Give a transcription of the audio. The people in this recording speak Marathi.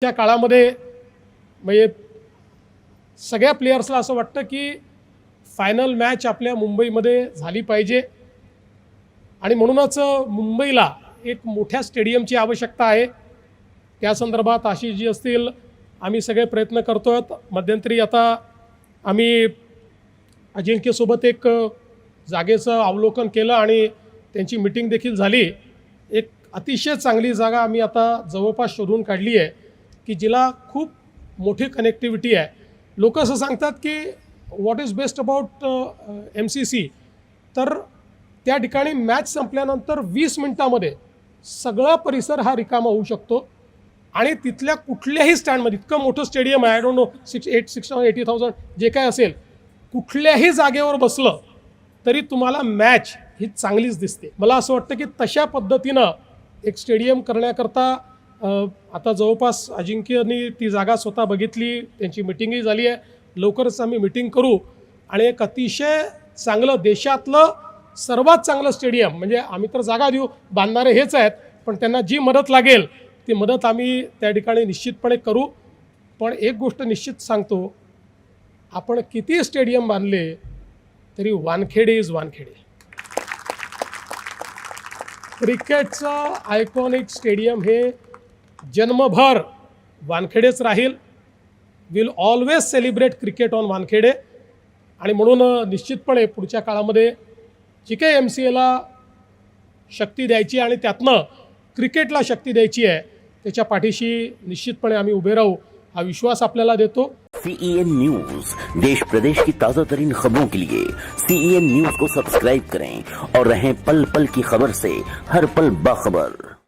त्या काळामध्ये म्हणजे सगळ्या प्लेयर्सला असं वाटतं की फायनल मॅच आपल्या मुंबईमध्ये झाली पाहिजे आणि म्हणूनच मुंबईला एक मोठ्या स्टेडियमची आवश्यकता आहे। त्या संदर्भात आशिषजी असतील आम्ही सगळे प्रयत्न करतोय। मध्यंतरी आता आम्ही अजिंक्यसोबत एक जागेचं अवलोकन केलं आणि त्यांची मीटिंग देखील झाली। एक अतिशय चांगली जागा आम्ही आता जवळपास शोधून काढली आहे की जिला खूप मोठी कनेक्टिव्हिटी आहे। लोक असं सांगतात की what is best about MCC, तर त्या ठिकाणी मॅच संपल्यानंतर 20 मिनिटांमध्ये सगळा परिसर हा रिकामा होऊ शकतो आणि तिथल्या कुठल्याही स्टँडमध्ये, इतकं मोठं स्टेडियम आहे, आय डोंट नो 80,000 जे काय असेल, कुठल्याही जागेवर बसलं तरी तुम्हाला मॅच ही चांगलीच दिसते। मला असं वाटतं की तशा पद्धतीनं एक स्टेडियम करण्याकरता आता जवळपास अजिंक्यनी ती जागा स्वतः बघितली, त्यांची मीटिंगही झाली आहे। लवकरच आम्ही मीटिंग करू आणि एक अतिशय चांगलं, देशातलं सर्वात चांगलं स्टेडियम, म्हणजे आम्ही तर जागा देऊ, बांधणारे हेच आहेत, पण त्यांना जी मदत लागेल ती मदत आम्ही त्या ठिकाणी निश्चितपणे करू। पण एक गोष्ट निश्चित सांगतो, आपण किती स्टेडियम बांधले तरी वानखेडे इज वानखेडे। क्रिकेटचं आयकॉनिक स्टेडियम हे जन्मभर वानखेडेच राहील। Will always celebrate cricket on Wankhede. आणि म्हणून निश्चितपणे पुढच्या काळामध्ये जी काही MCAला शक्ती द्यायची आणि त्यातनं क्रिकेटला शक्ती द्यायची आहे त्याच्या पाठीशी निश्चितपणे आम्ही उभे राहू, हा विश्वास आपल्याला देतो। CEN न्यूज, देश प्रदेश की ताज़ा तरीन खबरों के लिए CEN न्यूज को सब्सक्राइब करें और रहें पल पल की खबर से हर पल बाखबर।